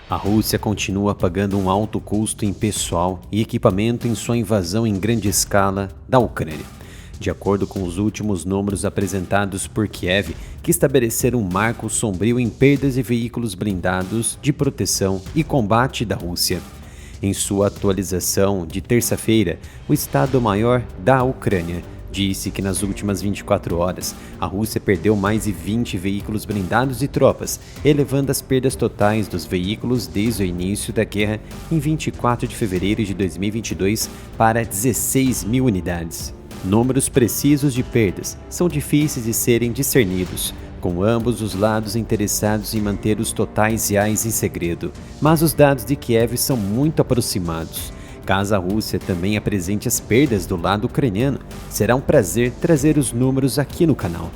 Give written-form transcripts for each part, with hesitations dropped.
A Rússia continua pagando um alto custo em pessoal e equipamento em sua invasão em grande escala da Ucrânia. De acordo com os últimos números apresentados por Kiev, que estabeleceram um marco sombrio em perdas de veículos blindados de proteção e combate da Rússia. Em sua atualização de terça-feira, o Estado-Maior da Ucrânia disse que nas últimas 24 horas, a Rússia perdeu mais de 20 veículos blindados e tropas, elevando as perdas totais dos veículos desde o início da guerra em 24 de fevereiro de 2022 para 16 mil unidades. Números precisos de perdas são difíceis de serem discernidos, com ambos os lados interessados em manter os totais reais em segredo, mas os dados de Kiev são muito aproximados. Caso a Rússia também apresente as perdas do lado ucraniano, será um prazer trazer os números aqui no canal.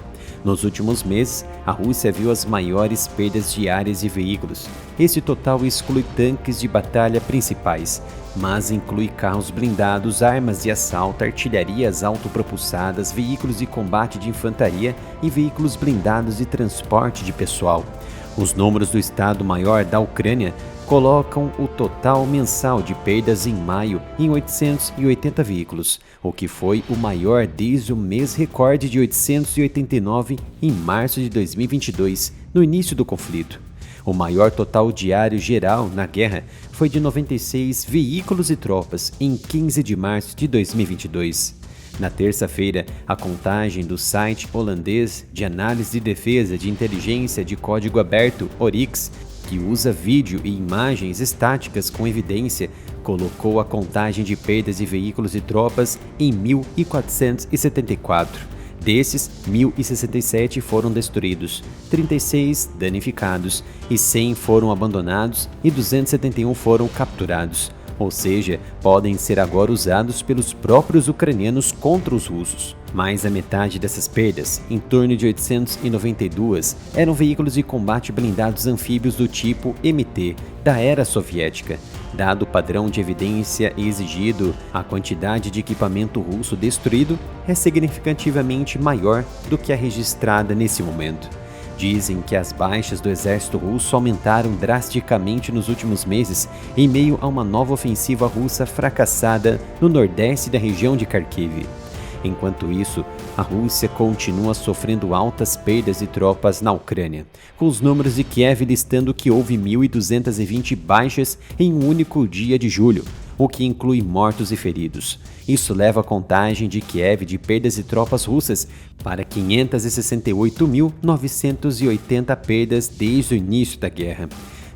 Nos últimos meses, a Rússia viu as maiores perdas diárias de veículos. Esse total exclui tanques de batalha principais, mas inclui carros blindados, armas de assalto, artilharias autopropulsadas, veículos de combate de infantaria e veículos blindados de transporte de pessoal. Os números do Estado-Maior da Ucrânia colocam o total mensal de perdas em maio em 880 veículos, o que foi o maior desde o mês recorde de 889 em março de 2022, no início do conflito. O maior total diário geral na guerra foi de 96 veículos e tropas em 15 de março de 2022. Na terça-feira, a contagem do site holandês de análise de defesa de inteligência de código aberto, Oryx, que usa vídeo e imagens estáticas com evidência, colocou a contagem de perdas de veículos e tropas em 1.474. Desses, 1.067 foram destruídos, 36 danificados e 100 foram abandonados e 271 foram capturados. Ou seja, podem ser agora usados pelos próprios ucranianos contra os russos. Mais da metade dessas perdas, em torno de 892, eram veículos de combate blindados anfíbios do tipo MT, da era soviética. Dado o padrão de evidência exigido, a quantidade de equipamento russo destruído é significativamente maior do que a registrada nesse momento. Dizem que as baixas do exército russo aumentaram drasticamente nos últimos meses em meio a uma nova ofensiva russa fracassada no nordeste da região de Kharkiv. Enquanto isso, a Rússia continua sofrendo altas perdas de tropas na Ucrânia, com os números de Kiev listando que houve 1.220 baixas em um único dia de julho, o que inclui mortos e feridos. Isso leva a contagem de Kiev de perdas de tropas russas para 568.980 perdas desde o início da guerra.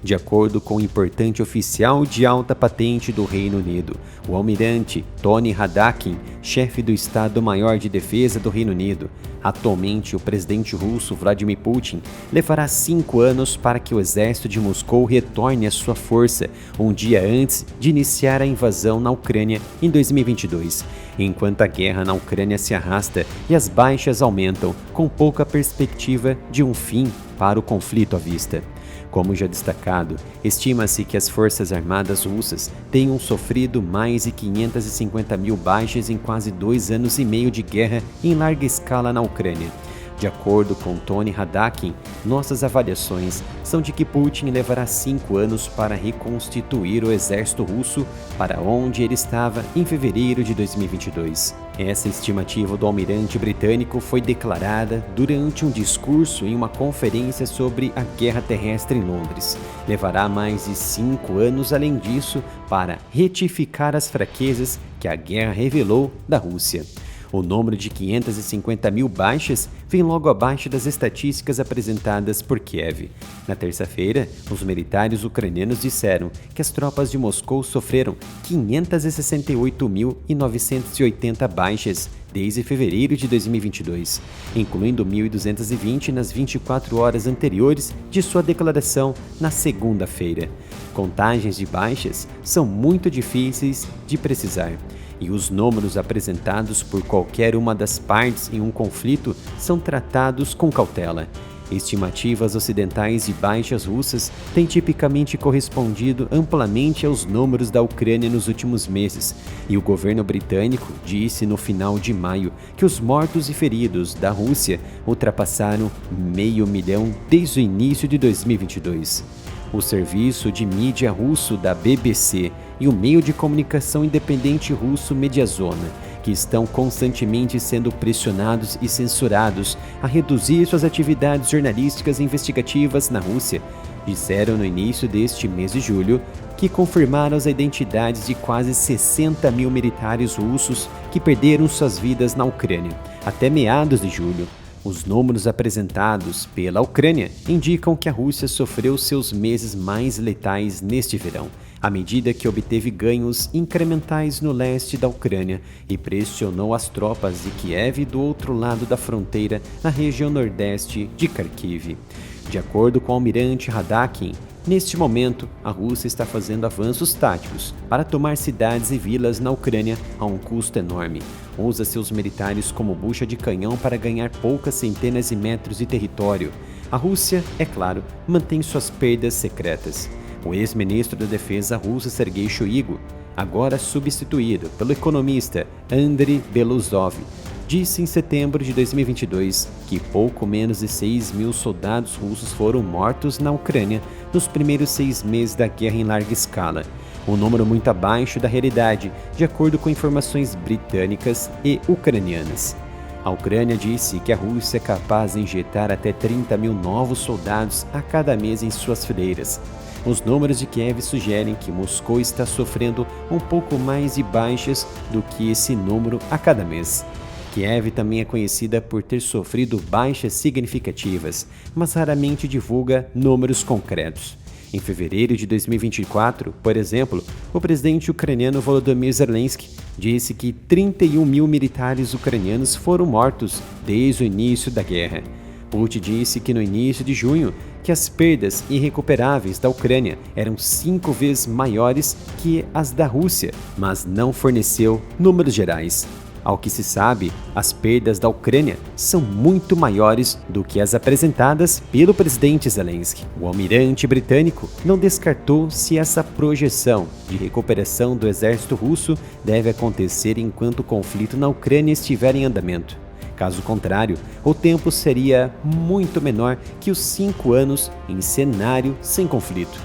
De acordo com o importante oficial de alta patente do Reino Unido, o almirante Tony Radakin, chefe do Estado-Maior de Defesa do Reino Unido, atualmente o presidente russo Vladimir Putin, levará 5 anos para que o exército de Moscou retorne à sua força um dia antes de iniciar a invasão na Ucrânia em 2022, enquanto a guerra na Ucrânia se arrasta e as baixas aumentam, com pouca perspectiva de um fim para o conflito à vista. Como já destacado, estima-se que as forças armadas russas tenham sofrido mais de 550 mil baixas em quase 2 anos e meio de guerra em larga escala na Ucrânia. De acordo com Tony Radakin, nossas avaliações são de que Putin levará 5 anos para reconstituir o exército russo para onde ele estava em fevereiro de 2022. Essa estimativa do almirante britânico foi declarada durante um discurso em uma conferência sobre a guerra terrestre em Londres. Levará mais de 5 anos, além disso, para retificar as fraquezas que a guerra revelou da Rússia. O número de 550 mil baixas vem logo abaixo das estatísticas apresentadas por Kiev. Na terça-feira, os militares ucranianos disseram que as tropas de Moscou sofreram 568.980 baixas desde fevereiro de 2022, incluindo 1.220 nas 24 horas anteriores de sua declaração na segunda-feira. Contagens de baixas são muito difíceis de precisar, e os números apresentados por qualquer uma das partes em um conflito são tratados com cautela. Estimativas ocidentais de baixas russas têm tipicamente correspondido amplamente aos números da Ucrânia nos últimos meses, e o governo britânico disse no final de maio que os mortos e feridos da Rússia ultrapassaram 500 mil desde o início de 2022. O serviço de mídia russo da BBC e o meio de comunicação independente russo Mediazona, que estão constantemente sendo pressionados e censurados a reduzir suas atividades jornalísticas e investigativas na Rússia, disseram no início deste mês de julho que confirmaram as identidades de quase 60 mil militares russos que perderam suas vidas na Ucrânia até meados de julho. Os números apresentados pela Ucrânia indicam que a Rússia sofreu seus meses mais letais neste verão, à medida que obteve ganhos incrementais no leste da Ucrânia e pressionou as tropas de Kiev do outro lado da fronteira, na região nordeste de Kharkiv. De acordo com o almirante Radakin, neste momento, a Rússia está fazendo avanços táticos para tomar cidades e vilas na Ucrânia a um custo enorme. Usa seus militares como bucha de canhão para ganhar poucas centenas de metros de território. A Rússia, é claro, mantém suas perdas secretas. O ex-ministro da Defesa russo Sergei Shoigu, agora substituído pelo economista Andriy Beluzov, disse em setembro de 2022 que pouco menos de 6 mil soldados russos foram mortos na Ucrânia nos primeiros 6 meses da guerra em larga escala, um número muito abaixo da realidade, de acordo com informações britânicas e ucranianas. A Ucrânia disse que a Rússia é capaz de injetar até 30 mil novos soldados a cada mês em suas fileiras. Os números de Kiev sugerem que Moscou está sofrendo um pouco mais de baixas do que esse número a cada mês. Kiev também é conhecida por ter sofrido baixas significativas, mas raramente divulga números concretos. Em fevereiro de 2024, por exemplo, o presidente ucraniano Volodymyr Zelensky disse que 31 mil militares ucranianos foram mortos desde o início da guerra. Putin disse que no início de junho que as perdas irrecuperáveis da Ucrânia eram 5 vezes maiores que as da Rússia, mas não forneceu números gerais. Ao que se sabe, as perdas da Ucrânia são muito maiores do que as apresentadas pelo presidente Zelensky. O almirante britânico não descartou se essa projeção de recuperação do exército russo deve acontecer enquanto o conflito na Ucrânia estiver em andamento. Caso contrário, o tempo seria muito menor que os 5 anos em cenário sem conflito.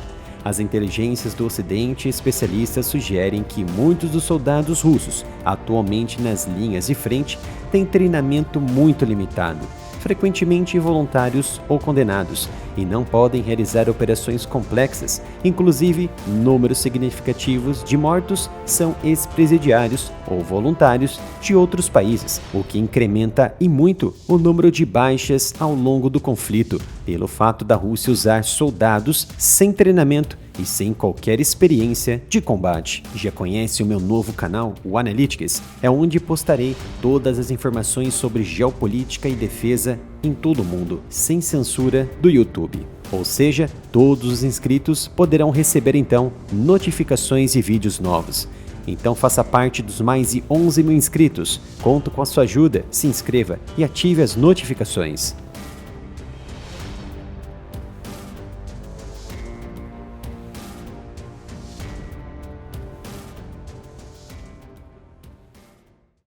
As inteligências do Ocidente e especialistas sugerem que muitos dos soldados russos, atualmente nas linhas de frente, têm treinamento muito limitado, frequentemente involuntários ou condenados, e não podem realizar operações complexas. Inclusive, números significativos de mortos são ex-presidiários ou voluntários de outros países, o que incrementa e muito o número de baixas ao longo do conflito, pelo fato da Rússia usar soldados sem treinamento e sem qualquer experiência de combate. Já conhece o meu novo canal, o Analytics? É onde postarei todas as informações sobre geopolítica e defesa em todo o mundo, sem censura do YouTube. Ou seja, todos os inscritos poderão receber então notificações de vídeos novos. Então faça parte dos mais de 11 mil inscritos. Conto com a sua ajuda, se inscreva e ative as notificações.